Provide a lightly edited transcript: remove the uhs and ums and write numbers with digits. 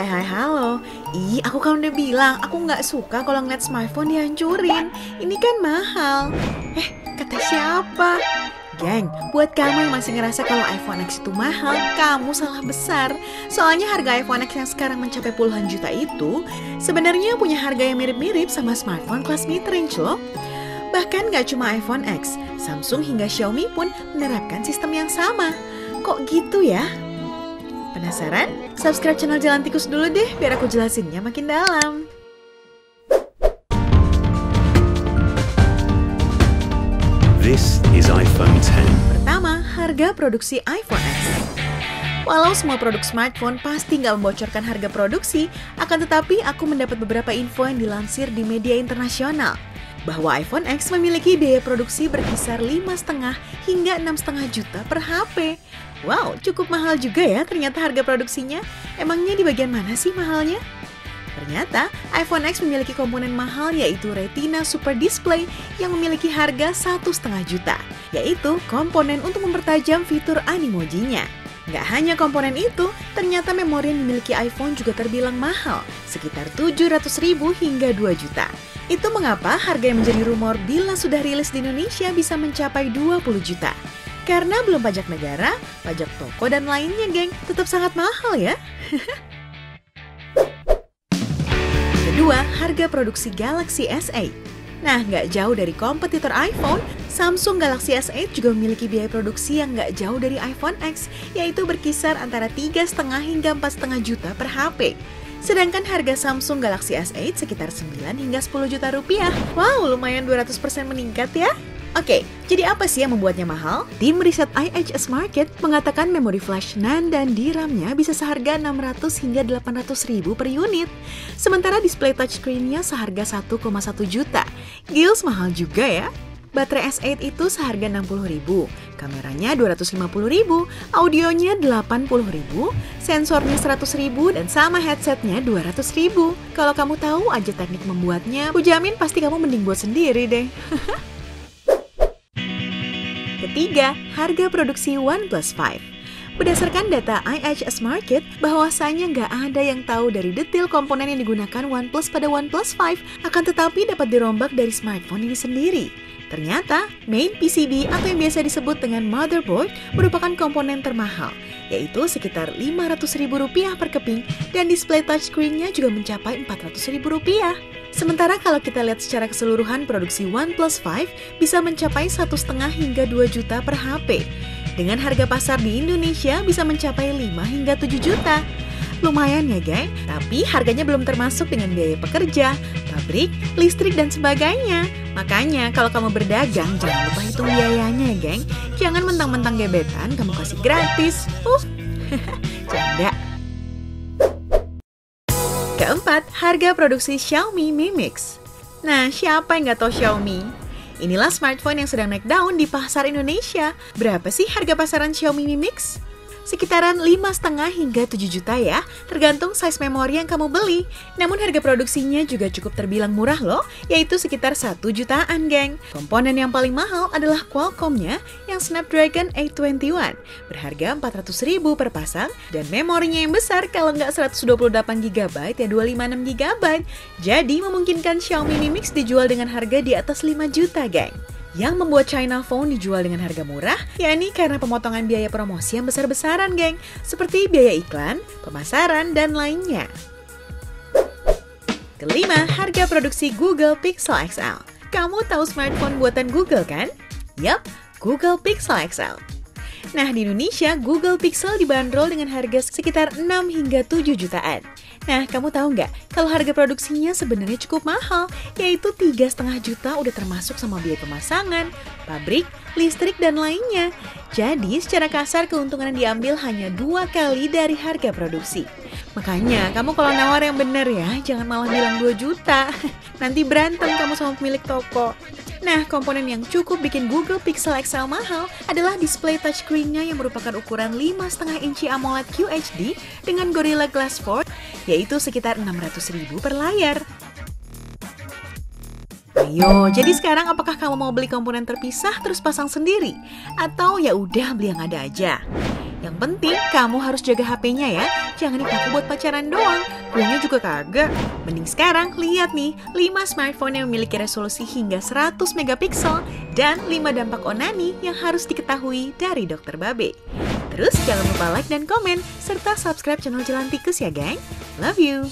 Hai halo. Aku kan udah bilang aku nggak suka kalau ngeliat smartphone dihancurin. Ini kan mahal. Kata siapa? Geng, buat kamu yang masih ngerasa kalau iPhone X itu mahal, kamu salah besar. Soalnya harga iPhone X yang sekarang mencapai puluhan juta itu sebenarnya punya harga yang mirip-mirip sama smartphone kelas mid-range loh. Bahkan gak cuma iPhone X, Samsung hingga Xiaomi pun menerapkan sistem yang sama. Kok gitu ya? Penasaran? Subscribe channel Jalan Tikus dulu deh, biar aku jelasinnya makin dalam. This is iPhone 10. Pertama, harga produksi iPhone X. Walau semua produk smartphone pasti nggak membocorkan harga produksi, akan tetapi aku mendapat beberapa info yang dilansir di media internasional bahwa iPhone X memiliki biaya produksi berkisar 5,5 hingga 6,5 juta per HP. Wow, cukup mahal juga ya ternyata harga produksinya. Emangnya di bagian mana sih mahalnya? Ternyata iPhone X memiliki komponen mahal yaitu Retina Super Display yang memiliki harga 1,5 juta, yaitu komponen untuk mempertajam fitur animojinya. Nggak hanya komponen itu, ternyata memori yang dimiliki iPhone juga terbilang mahal, sekitar 700.000 hingga 2 juta. Itu mengapa harga yang menjadi rumor bila sudah rilis di Indonesia bisa mencapai 20 juta. Karena belum pajak negara, pajak toko dan lainnya geng, tetap sangat mahal ya. Kedua, harga produksi Galaxy S8. Nah, nggak jauh dari kompetitor iPhone, Samsung Galaxy S8 juga memiliki biaya produksi yang nggak jauh dari iPhone X, yaitu berkisar antara 3,5 hingga 4,5 juta per HP. Sedangkan harga Samsung Galaxy S8 sekitar 9 hingga 10 juta rupiah. Wow, lumayan 200% meningkat ya. Oke, jadi apa sih yang membuatnya mahal? Tim riset IHS Markit mengatakan memori flash NAND dan DRAM-nya bisa seharga 600 hingga 800 ribu per unit. Sementara display touchscreen-nya seharga 1,1 juta. Gils mahal juga ya. Baterai S8 itu seharga 60 ribu, kameranya 250 ribu, audionya 80 ribu, sensornya 100 ribu, dan sama headsetnya 200 ribu. Kalau kamu tahu aja teknik membuatnya, aku jamin pasti kamu mending buat sendiri deh. Ketiga, harga produksi OnePlus 5. Berdasarkan data IHS Markit, bahwasanya nggak ada yang tahu dari detail komponen yang digunakan OnePlus pada OnePlus 5, akan tetapi dapat dirombak dari smartphone ini sendiri. Ternyata, main PCB atau yang biasa disebut dengan motherboard merupakan komponen termahal, yaitu sekitar Rp500.000 per keping, dan display touchscreen-nya juga mencapai Rp400.000. Sementara kalau kita lihat secara keseluruhan produksi OnePlus 5 bisa mencapai 1,5 hingga 2 juta per HP. Dengan harga pasar di Indonesia bisa mencapai 5 hingga 7 juta. Lumayan ya geng, tapi harganya belum termasuk dengan biaya pekerja, pabrik, listrik, dan sebagainya. Makanya kalau kamu berdagang jangan lupa hitung biayanya ya geng. Jangan mentang-mentang gebetan kamu kasih gratis. Canda. Keempat, harga produksi Xiaomi Mi Mix. Nah, siapa yang nggak tahu Xiaomi? Inilah smartphone yang sedang naik daun di pasar Indonesia. Berapa sih harga pasaran Xiaomi Mi Mix? Sekitaran 5,5 hingga 7 juta ya, tergantung size memori yang kamu beli. Namun harga produksinya juga cukup terbilang murah loh, yaitu sekitar 1 jutaan geng. Komponen yang paling mahal adalah Qualcomm-nya yang Snapdragon 821, berharga 400 ribu per pasang, dan memorinya yang besar kalau nggak 128 GB ya 256 GB. Jadi memungkinkan Xiaomi Mi Mix dijual dengan harga di atas 5 juta geng. Yang membuat China Phone dijual dengan harga murah, yakni karena pemotongan biaya promosi yang besar-besaran, geng, seperti biaya iklan, pemasaran, dan lainnya. Kelima, harga produksi Google Pixel XL. Kamu tahu smartphone buatan Google kan? Yap, Google Pixel XL. Nah, di Indonesia, Google Pixel dibanderol dengan harga sekitar 6 hingga 7 jutaan. Nah, kamu tahu nggak, kalau harga produksinya sebenarnya cukup mahal, yaitu 3,5 juta udah termasuk sama biaya pemasangan, pabrik, listrik, dan lainnya. Jadi, secara kasar keuntungan yang diambil hanya 2 kali dari harga produksi. Makanya, kamu kalau nawar yang bener ya, jangan malah bilang 2 juta. Nanti berantem kamu sama pemilik toko. Nah, komponen yang cukup bikin Google Pixel XL mahal adalah display touchscreen-nya yang merupakan ukuran 5,5 inci AMOLED QHD dengan Gorilla Glass 4, yaitu sekitar 600 ribu per layar. Ayo, jadi sekarang apakah kamu mau beli komponen terpisah terus pasang sendiri? Atau ya udah beli yang ada aja? Yang penting kamu harus jaga HP-nya ya. Jangan dipakai buat pacaran doang. Punya juga kagak. Mending sekarang lihat nih 5 smartphone yang memiliki resolusi hingga 100 megapiksel dan 5 dampak onani yang harus diketahui dari Dokter Babe. Terus jangan lupa like dan komen serta subscribe channel Jalan Tikus ya, geng. Love you.